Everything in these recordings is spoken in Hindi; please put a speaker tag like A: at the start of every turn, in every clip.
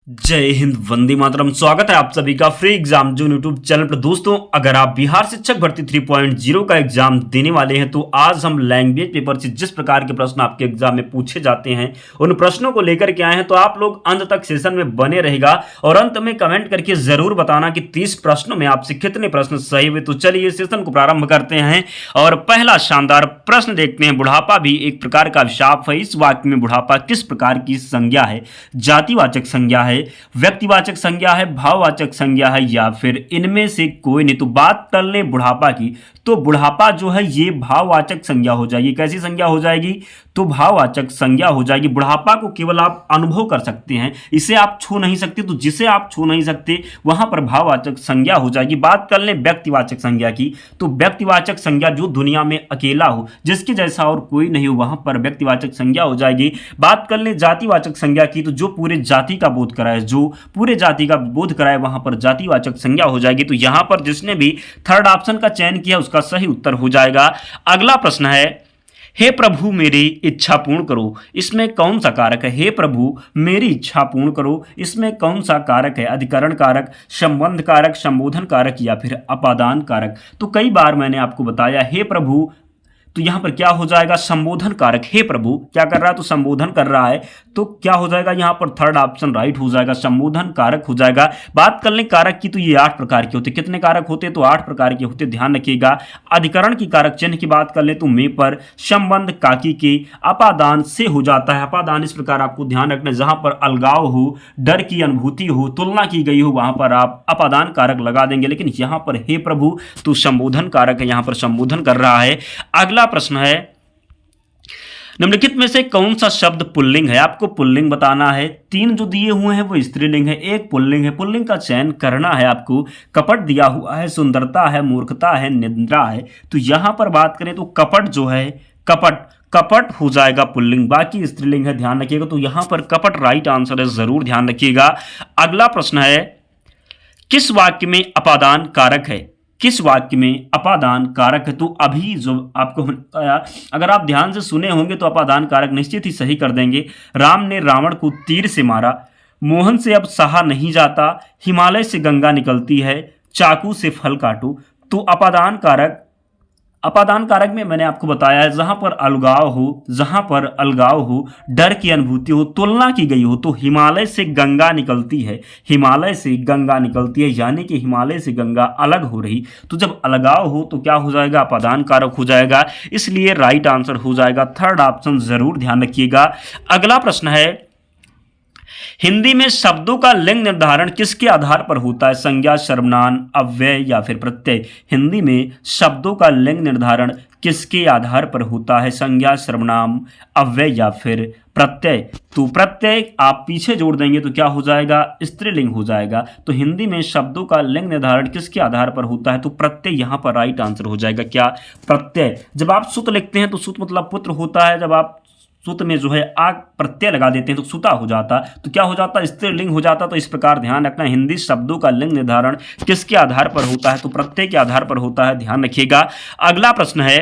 A: जय हिंद, वंदे मातरम। स्वागत है आप सभी का फ्री एग्जाम जो यूट्यूब चैनल पर। दोस्तों, अगर आप बिहार शिक्षक भर्ती 3.0 का एग्जाम देने वाले हैं तो आज हम लैंग्वेज पेपर से जिस प्रकार के प्रश्न आपके एग्जाम में पूछे जाते हैं उन प्रश्नों को लेकर के आए हैं। तो आप लोग अंत तक सेशन में बने रहेगा और अंत में कमेंट करके जरूर बताना कि 30 प्रश्नों में आपसे कितने प्रश्न सही हुए। तो चलिए सेशन को प्रारंभ करते हैं और पहला शानदार प्रश्न देखते हैं। बुढ़ापा भी एक प्रकार का अभिशाप है। इस वाक्य में बुढ़ापा किस प्रकार की संज्ञा है? जातिवाचक संज्ञा है, व्यक्तिवाचक संज्ञा है, भाववाचक संज्ञा है, या फिर इनमें से कोई नहीं? तो बात कर लें बुढ़ापा की, तो बुढ़ापा जो है ये भाववाचक संज्ञा हो जाएगी। कैसी संज्ञा हो जाएगी? तो भाववाचक संज्ञा हो जाएगी। बुढ़ापा को केवल आप अनुभव कर सकते हैं, इसे आप छू नहीं सकते। तो जिसे आप छू नहीं सकते वहां पर भाववाचक संज्ञा हो जाएगी। बात कर लें व्यक्तिवाचक संज्ञा की, तो व्यक्तिवाचक संज्ञा जो दुनिया में अकेला हो, जिसके जैसा और कोई नहीं हो, वहां पर व्यक्तिवाचक संज्ञा हो जाएगी। बात कर लें जातिवाचक संज्ञा की, तो जो पूरे जाति का बोध कराए, जो पूरे जाति का बोध कराए, वहां पर जातिवाचक संज्ञा हो जाएगी। तो यहां पर जिसने भी थर्ड ऑप्शन का चयन किया उसका सही उत्तर हो जाएगा। अगला प्रश्न है, हे प्रभु मेरी इच्छा पूर्ण करो, इसमें कौन सा कारक है? हे प्रभु मेरी इच्छा पूर्ण करो, इसमें कौन सा कारक है? अधिकरण कारक, संबंध कारक, संबोधन कारक, या फिर अपादान कारक? तो कई बार मैंने आपको बताया हे प्रभु, तो यहां पर क्या हो जाएगा? संबोधन कारक। हे प्रभु क्या कर रहा है? तो संबोधन कर रहा है, तो क्या हो जाएगा? यहां पर थर्ड ऑप्शन राइट हो जाएगा, संबोधन कारक हो जाएगा। बात कर लें कारक की, तो ये 8 प्रकार के होते। कितने कारक होते? तो 8 प्रकार के होते, ध्यान रखिएगा। अधिकरण की कारक चिन्ह की बात कर ले तो में पर, संबंध काकी के, अपादान से हो जाता है। अपादान इस प्रकार आपको ध्यान रखना, जहां पर अलगाव हो, डर की अनुभूति हो, तुलना की गई हो, वहां पर आप अपादान कारक लगा देंगे। लेकिन यहां पर हे प्रभु तो संबोधन कारक है, यहां पर संबोधन कर रहा है। अगला प्रश्न है, निम्नलिखित में से कौन सा शब्द पुल्लिंग है? आपको पुल्लिंग बताना है। 3 जो दिए हुए हैं वो स्त्रीलिंग है, एक पुल्लिंग है। पुल्लिंग का चयन करना है आपको। कपट दिया हुआ है, सुंदरता है, मूर्खता है, निद्रा है। तो यहां पर बात करें तो कपट जो है, कपट हो जाएगा पुल्लिंग, बाकी स्त्रीलिंग है, ध्यान रखिएगा। तो यहां पर कपट राइट आंसर है, जरूर ध्यान रखिएगा। अगला प्रश्न है, किस वाक्य में अपादान कारक है? किस वाक्य में अपादान कारक है? तो अभी जो आपको बताया, अगर आप ध्यान से सुने होंगे तो अपादान कारक निश्चित ही सही कर देंगे। राम ने रावण को तीर से मारा, मोहन से अब सहा नहीं जाता, हिमालय से गंगा निकलती है, चाकू से फल काटो। तो अपादान कारक में मैंने आपको बताया है, जहां पर अलगाव हो, डर की अनुभूति हो, तुलना की गई हो, तो हिमालय से गंगा निकलती है, हिमालय से गंगा निकलती है, यानी कि हिमालय से गंगा अलग हो रही। तो जब अलगाव हो तो क्या हो जाएगा? अपादान कारक हो जाएगा, इसलिए राइट आंसर हो जाएगा थर्ड ऑप्शन, जरूर ध्यान रखिएगा। अगला प्रश्न है, हिंदी में शब्दों का लिंग निर्धारण किसके आधार पर होता है? संज्ञा, सर्वनाम, अव्यय, या फिर प्रत्यय? हिंदी में शब्दों का लिंग निर्धारण किसके आधार पर होता है? संज्ञा, सर्वनाम, अव्यय, या फिर प्रत्यय? तो प्रत्यय आप पीछे जोड़ देंगे तो क्या हो जाएगा? स्त्रीलिंग हो जाएगा। तो हिंदी में शब्दों का लिंग निर्धारण किसके आधार पर होता है? तो प्रत्यय यहां पर राइट आंसर हो जाएगा। क्या? प्रत्यय। जब आप सुत लिखते हैं तो सुत मतलब पुत्र होता है, जब आप सुत में जो है आग प्रत्यय लगा देते हैं तो सुता हो जाता, तो क्या हो जाता? स्त्रीलिंग हो जाता। तो इस प्रकार ध्यान रखना, हिंदी शब्दों का लिंग निर्धारण किसके आधार पर होता है? तो प्रत्यय के आधार पर होता है, ध्यान रखिएगा। अगला प्रश्न है,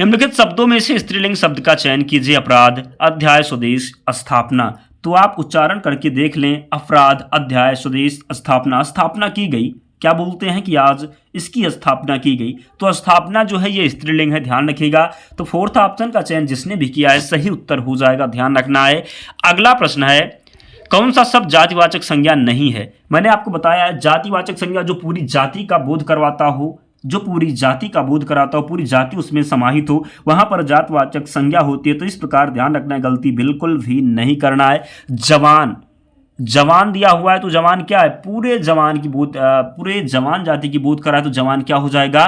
A: निम्नलिखित शब्दों में से स्त्रीलिंग शब्द का चयन कीजिए। अपराध, अध्याय, स्वदेश, स्थापना। तो आप उच्चारण करके देख लें, अपराध, अध्याय, स्वदेश, स्थापना। स्थापना की गई, क्या बोलते हैं कि आज इसकी स्थापना की गई, तो स्थापना जो है ये स्त्रीलिंग है, ध्यान रखिएगा। तो फोर्थ ऑप्शन का चयन जिसने भी किया है सही उत्तर हो जाएगा, ध्यान रखना है। अगला प्रश्न है, कौन सा शब्द जातिवाचक संज्ञा नहीं है? मैंने आपको बताया है, जातिवाचक संज्ञा जो पूरी जाति का बोध करवाता हो, जो पूरी जाति का बोध कराता हो, पूरी जाति उसमें समाहित हो, वहां पर जातिवाचक संज्ञा होती है। तो इस प्रकार ध्यान रखना है, गलती बिल्कुल भी नहीं करना है। जवान दिया हुआ है, तो जवान क्या है? पूरे जवान जाति की बोध करा है, तो जवान क्या हो जाएगा?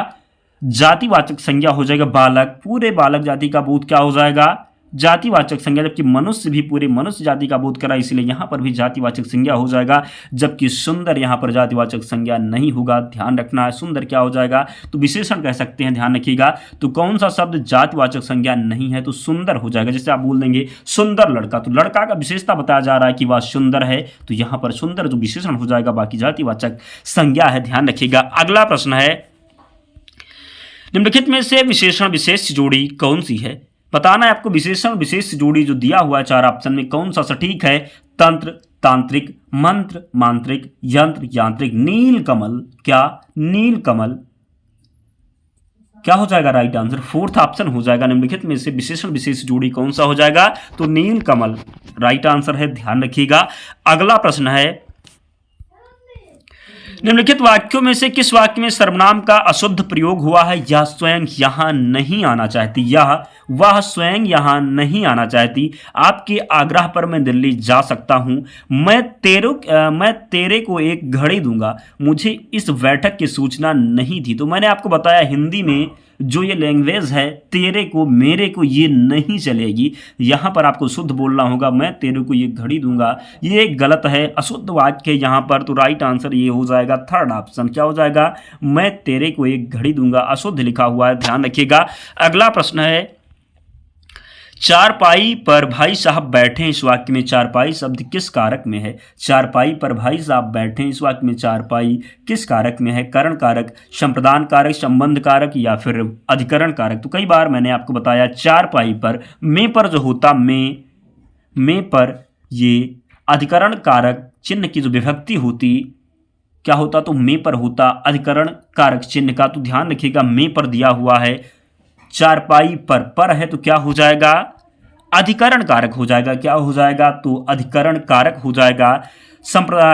A: जातिवाचक संज्ञा हो जाएगा। बालक, पूरे बालक जाति का बोध क्या हो जाएगा? जातिवाचक संज्ञा। जबकि मनुष्य भी पूरे मनुष्य जाति का बोध करा, इसलिए यहां पर भी जातिवाचक संज्ञा हो जाएगा। जबकि सुंदर यहां पर जातिवाचक संज्ञा नहीं होगा, ध्यान रखना है। सुंदर क्या हो जाएगा? तो विशेषण कह सकते हैं, ध्यान रखिएगा। तो कौन सा शब्द जातिवाचक संज्ञा नहीं है? तो सुंदर हो जाएगा। जैसे आप बोल देंगे सुंदर लड़का, तो लड़का का विशेषता बताया जा रहा है कि वह सुंदर है, तो यहां पर सुंदर जो विशेषण हो जाएगा, बाकी जातिवाचक संज्ञा है, ध्यान रखिएगा। अगला प्रश्न है, निम्नलिखित में से विशेषण विशेष जोड़ी कौन सी है? बताना है आपको। विशेषण विशेष जोड़ी जो दिया हुआ है 4 ऑप्शन में, कौन सा सटीक है? तंत्र, तांत्रिक, मंत्र, मांत्रिक, यंत्र, यांत्रिक। नीलकमल, क्या नीलकमल क्या हो जाएगा राइट आंसर? फोर्थ ऑप्शन हो जाएगा। निम्नलिखित में से विशेषण विशेष जोड़ी कौन सा हो जाएगा? तो नीलकमल राइट आंसर है, ध्यान रखिएगा। अगला प्रश्न है, निम्नलिखित वाक्यों में से किस वाक्य में सर्वनाम का अशुद्ध प्रयोग हुआ है? यह स्वयं यहाँ नहीं आना चाहती, वह स्वयं यहाँ नहीं आना चाहती, आपके आग्रह पर मैं दिल्ली जा सकता हूँ, मैं तेरे को एक घड़ी दूंगा, मुझे इस बैठक की सूचना नहीं थी। तो मैंने आपको बताया हिंदी में जो ये लैंग्वेज है तेरे को मेरे को ये नहीं चलेगी। यहाँ पर आपको शुद्ध बोलना होगा, मैं तेरे को ये घड़ी दूंगा, ये गलत है, अशुद्ध वाक्य है यहाँ पर। तो राइट आंसर ये हो जाएगा थर्ड ऑप्शन, क्या हो जाएगा? मैं तेरे को एक घड़ी दूंगा, अशुद्ध लिखा हुआ है, ध्यान रखिएगा। अगला प्रश्न है, चारपाई पर भाई साहब बैठे, इस वाक्य में चारपाई शब्द किस कारक में है? चारपाई पर भाई साहब बैठे, इस वाक्य में चारपाई किस कारक में है? करण कारक, संप्रदान कारक, संबंध कारक या फिर अधिकरण कारक? तो कई बार मैंने आपको बताया चारपाई पर में पर जो होता में पर ये अधिकरण कारक चिन्ह की जो विभक्ति होती क्या होता? तो में पर होता अधिकरण कारक चिन्ह का। तो ध्यान रखिएगा में पर दिया हुआ है, चारपाई पर है तो क्या हो जाएगा? अधिकरण कारक हो जाएगा। क्या हो जाएगा? तो अधिकरण कारक हो जाएगा।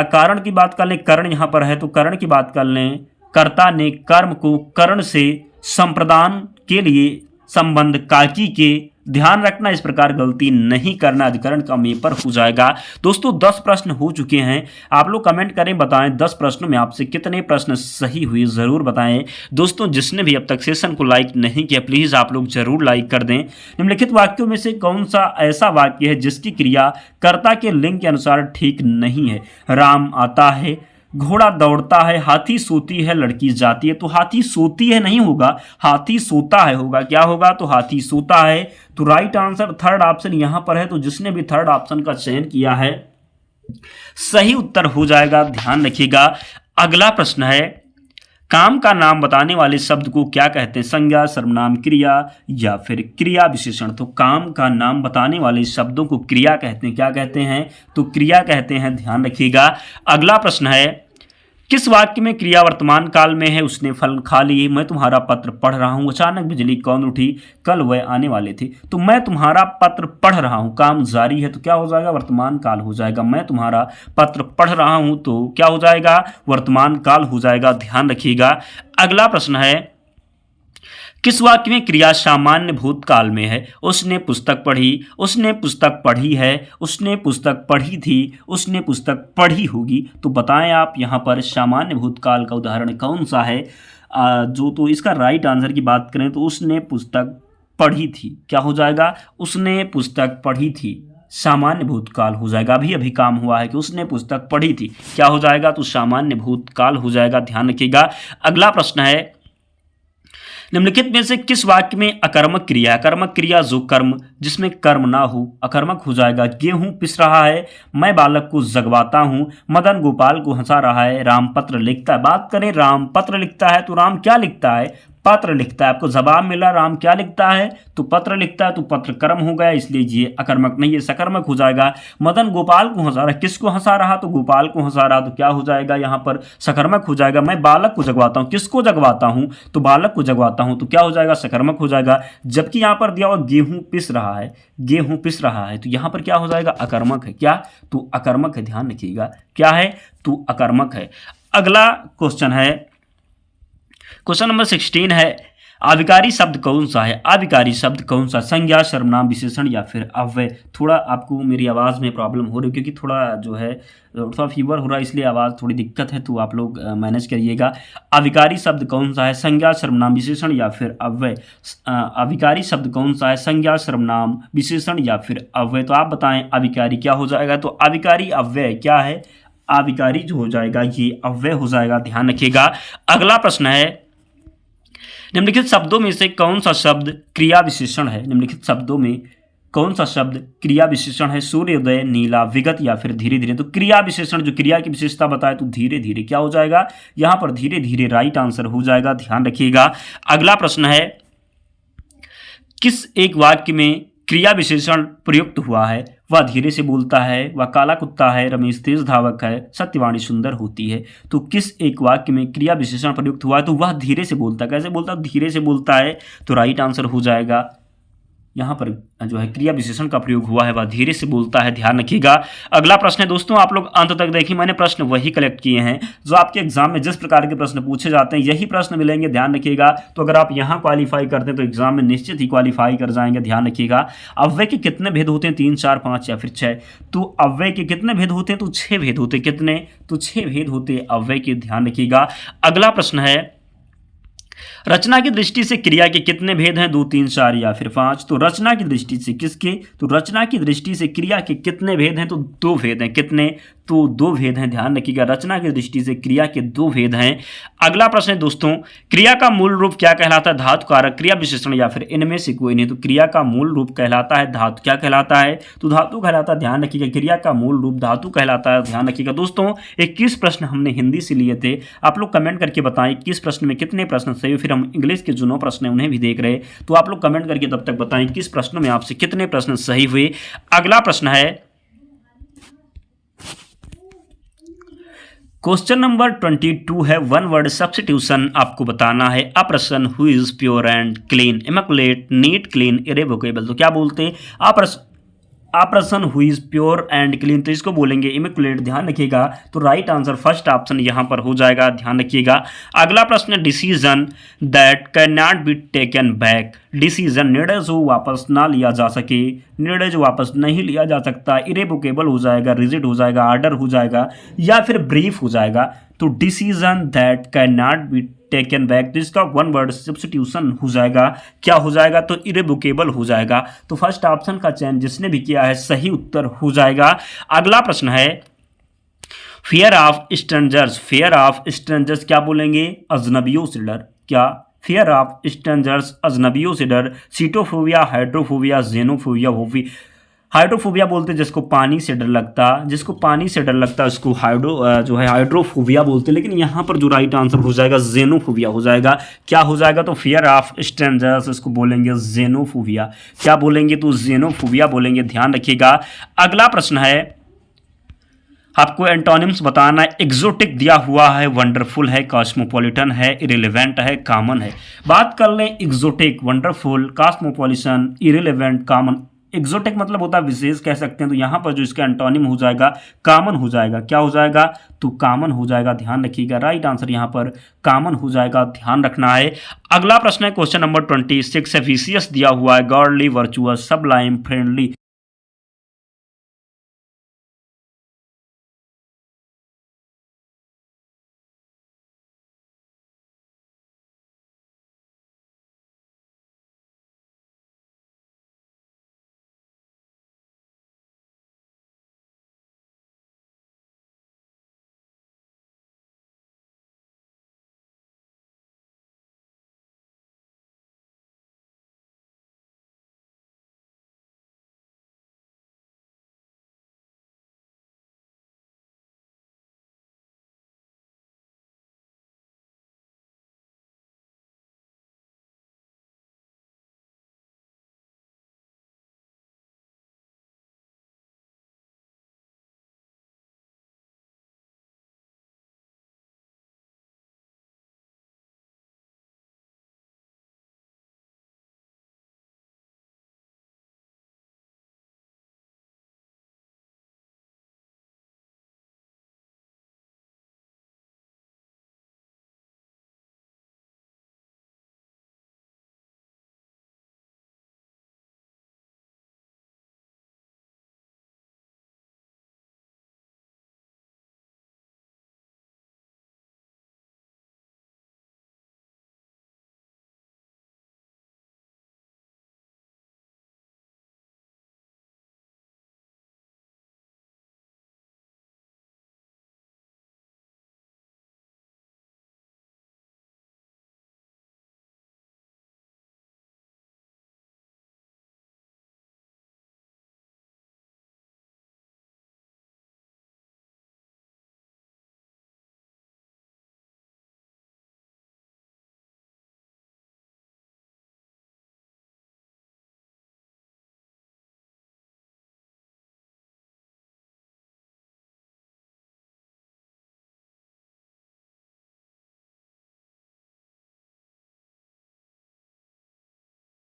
A: कारण की बात कर लें, करण यहां पर है तो करण की बात कर लें, कर्ता ने कर्म को करण से संप्रदान के लिए संबंध काकी के, ध्यान रखना इस प्रकार गलती नहीं करना, अधिकरण का में पर हो जाएगा। दोस्तों 10 प्रश्न हो चुके हैं, आप लोग कमेंट करें, बताएं 10 प्रश्नों में आपसे कितने प्रश्न सही हुए जरूर बताएं। दोस्तों जिसने भी अब तक सेशन को लाइक नहीं किया प्लीज आप लोग जरूर लाइक कर दें। निम्नलिखित वाक्यों में से कौन सा ऐसा वाक्य है जिसकी क्रिया कर्ता के लिंग के अनुसार ठीक नहीं है? राम आता है, घोड़ा दौड़ता है, हाथी सोती है, लड़की जाती है। तो हाथी सोती है नहीं होगा, हाथी सोता है होगा। क्या होगा? तो हाथी सोता है। तो राइट आंसर थर्ड ऑप्शन यहां पर है। तो जिसने भी थर्ड ऑप्शन का चयन किया है सही उत्तर हो जाएगा, ध्यान रखिएगा। अगला प्रश्न है, काम का नाम बताने वाले शब्द को क्या कहते हैं? संज्ञा, सर्वनाम, क्रिया या फिर क्रिया विशेषण? तो काम का नाम बताने वाले शब्दों को क्रिया कहते हैं। क्या कहते हैं? तो क्रिया कहते हैं, ध्यान रखिएगा। अगला प्रश्न है, किस वाक्य में क्रिया वर्तमान काल में है? उसने फल खा लिए, मैं तुम्हारा पत्र पढ़ रहा हूं, अचानक बिजली कौन उठी, कल वह आने वाले थे। तो मैं तुम्हारा पत्र पढ़ रहा हूं, काम जारी है तो क्या हो जाएगा? वर्तमान काल हो जाएगा। मैं तुम्हारा पत्र पढ़ रहा हूं तो क्या हो जाएगा? वर्तमान काल हो जाएगा, ध्यान रखिएगा। अगला प्रश्न है, किस वाक्य में क्रिया सामान्य भूतकाल में है? उसने पुस्तक पढ़ी, उसने पुस्तक पढ़ी है, उसने पुस्तक पढ़ी थी, उसने पुस्तक पढ़ी होगी। तो बताएं आप यहाँ पर सामान्य भूतकाल का उदाहरण कौन सा है? तो इसका राइट आंसर की बात करें तो उसने पुस्तक पढ़ी थी, क्या हो जाएगा? उसने पुस्तक पढ़ी थी, सामान्य भूतकाल हो जाएगा। अभी काम हुआ है कि उसने पुस्तक पढ़ी थी, क्या हो जाएगा? तो सामान्य भूतकाल हो जाएगा, ध्यान रखिएगा। अगला प्रश्न है, निम्नलिखित में से किस वाक्य में अकर्मक क्रिया है? अकर्मक क्रिया जो कर्म जिसमें कर्म ना हो, अकर्मक हो जाएगा। गेहूं पिस रहा है, मैं बालक को जगवाता हूं, मदन गोपाल को हंसा रहा है, राम पत्र लिखता है। बात करें राम पत्र लिखता है तो राम क्या लिखता है? पत्र लिखता है। आपको जवाब मिला, राम क्या लिखता है? तो पत्र लिखता है। तो पत्र कर्म हो गया, इसलिए ये अकर्मक नहीं है, सकर्मक हो जाएगा। मदन गोपाल को हंसा रहा, किसको हंसा रहा? तो गोपाल को हंसा रहा, तो क्या हो जाएगा? यहाँ पर सकर्मक हो जाएगा। मैं बालक को जगवाता हूँ, किसको जगवाता हूँ? तो बालक को जगवाता हूँ, तो क्या हो जाएगा? सकर्मक हो जाएगा। जबकि यहाँ पर दिया हुआ गेहूं पिस रहा है, गेहूं पिस रहा है, तो यहाँ पर क्या हो जाएगा? अकर्मक है। क्या? तो अकर्मक है, ध्यान रखिएगा। क्या है? तो अकर्मक है। अगला क्वेश्चन है, क्वेश्चन नंबर 16 है, आविकारी शब्द कौन सा है? आविकारी शब्द कौन सा? संज्ञा, सर्वनाम, विशेषण या फिर अव्यय? थोड़ा आपको मेरी आवाज़ में प्रॉब्लम हो रही है क्योंकि थोड़ा जो है थोड़ा फीवर हो रहा है, इसलिए आवाज़ थोड़ी दिक्कत है, तो आप लोग मैनेज करिएगा। आविकारी शब्द कौन सा है? संज्ञा, सर्वनाम, विशेषण या फिर अव्यय? आविकारी शब्द कौन सा है? संज्ञा, सर्वनाम, विशेषण या फिर अव्यय? तो आप बताएं आविकारी क्या हो जाएगा? तो आविकारी अव्यय क्या है? आविकारी जो हो जाएगा ये अव्यय हो जाएगा, ध्यान रखिएगा। अगला प्रश्न है, निम्नलिखित शब्दों में से कौन सा शब्द क्रिया विशेषण है? निम्नलिखित शब्दों में कौन सा शब्द क्रिया विशेषण है? सूर्योदय, नीला, विगत या फिर धीरे धीरे? तो क्रिया विशेषण जो क्रिया की विशेषता बताए तो धीरे धीरे, क्या हो जाएगा? यहां पर धीरे धीरे राइट आंसर हो जाएगा, ध्यान रखिएगा। अगला प्रश्न है, किस एक वाक्य में क्रिया विशेषण प्रयुक्त हुआ है, वह धीरे से बोलता है, वह काला कुत्ता है, रमेश तेज धावक है, सत्यवाणी सुंदर होती है। तो किस एक वाक्य में क्रिया विशेषण प्रयुक्त हुआ है? तो वह धीरे से बोलता है। कैसे बोलता है? धीरे से बोलता है। तो राइट आंसर हो जाएगा यहाँ पर जो है क्रिया विशेषण का प्रयोग हुआ है, वह धीरे से बोलता है। ध्यान रखिएगा। अगला प्रश्न है दोस्तों, आप लोग अंत तक देखिए, मैंने प्रश्न वही कलेक्ट किए हैं जो आपके एग्जाम में जिस प्रकार के प्रश्न पूछे जाते हैं, यही प्रश्न मिलेंगे। ध्यान रखिएगा। तो अगर आप यहाँ क्वालिफाई करते हैं तो एग्जाम में निश्चित ही क्वालिफाई कर जाएंगे। ध्यान रखिएगा। अव्यय के कितने भेद होते हैं? 3, 4, 5 या फिर 6। तो अव्यय के कितने भेद होते हैं? तो 6 भेद होते हैं। कितने? तो 6 भेद होते हैं अव्यय के। ध्यान रखिएगा। अगला प्रश्न है, रचना की दृष्टि से क्रिया के कितने भेद हैं? 2, 3, 4 या फिर 5। तो रचना की दृष्टि से किसके? तो रचना की दृष्टि से क्रिया के कितने भेद हैं? तो 2 भेद हैं। कितने? तो 2 भेद हैं। ध्यान रखिएगा। रचना की दृष्टि से क्रिया के 2 भेद हैं। अगला प्रश्न है दोस्तों, क्रिया का मूल रूप क्या कहलाता है? धातु कारक, क्रिया विशेषण या फिर इनमें से कोई नहीं। तो क्रिया का मूल रूप कहलाता है धातु। क्या कहलाता है? तो धातु कहलाता है। ध्यान रखिएगा। क्रिया का मूल रूप धातु कहलाता है। ध्यान रखिएगा दोस्तों। 21 प्रश्न हमने हिंदी से लिए थे। आप लोग कमेंट करके बताएं 21 प्रश्न में कितने प्रश्न सही हुए। फिर हम इंग्लिश के जो 9 प्रश्न हैं उन्हें भी देख रहे। तो आप लोग कमेंट करके तब तक बताएं किस प्रश्नों में आपसे कितने प्रश्न सही हुए। अगला प्रश्न है क्वेश्चन नंबर 22 है, वन वर्ड सब्स्टिट्यूशन आपको बताना है। A person who is pure and clean, immaculate, neat, clean, irrevocable. तो क्या बोलते हैं? A person who is pure and clean, तो इसको बोलेंगे इमैकुलेट। ध्यान रखिएगा। तो राइट आंसर फर्स्ट ऑप्शन यहां पर हो जाएगा। ध्यान रखिएगा। अगला प्रश्न, decision that can not be taken back. Decision, निर्णय जो वापस ना लिया जा सके, निर्णय जो वापस नहीं लिया जा सकता। इरेवोकेबल हो जाएगा, रिजिड हो जाएगा, आर्डर हो जाएगा या फिर ब्रीफ हो जाएगा। तो decision that can not be taken back, तो इसका वन वर्ड सब्स्टिट्यूशन हो जाएगा। क्या हो जाएगा? तो इरेवोकेबल हो जाएगा। तो फर्स्ट ऑप्शन का चयन जिसने भी किया है सही उत्तर हो जाएगा। अगला प्रश्न है, fear of strangers. Fear of strangers क्या बोलेंगे? अजनबियों से डर। क्या? फियर ऑफ स्ट्रेंजर्स, अजनबियों से डर। सीटोफोबिया, हाइड्रोफोबिया, जेनोफोबिया। हाइड्रोफोबिया बोलते हैं जिसको पानी से डर लगता, जिसको पानी से डर लगता है उसको हाइड्रोफोबिया बोलते हैं। लेकिन यहाँ पर जो राइट आंसर हो जाएगा जेनोफोबिया हो जाएगा। क्या हो जाएगा? तो फियर ऑफ स्ट्रेंजर्स, इसको बोलेंगे जेनोफोबिया। क्या बोलेंगे? तो जेनोफोबिया बोलेंगे। ध्यान रखिएगा। अगला प्रश्न है, आपको एंटोनिम्स बताना है। एक्सोटिक दिया हुआ है, वंडरफुल है, कॉस्मोपॉलिटन है, इरेलीवेंट है, कॉमन है। बात कर लें exotic, wonderful, cosmopolitan, irrelevant, common. Exotic मतलब होता है विशेष कह सकते हैं। तो यहाँ पर जो इसका एंटोनिम हो जाएगा कॉमन हो जाएगा। क्या हो जाएगा? तो कॉमन हो जाएगा। ध्यान रखिएगा। राइट आंसर यहाँ पर कॉमन हो जाएगा। ध्यान रखना है। अगला प्रश्न है क्वेश्चन नंबर 26 है, विशियस दिया हुआ है, गॉडली, वर्चुअस, सबलाइम, फ्रेंडली।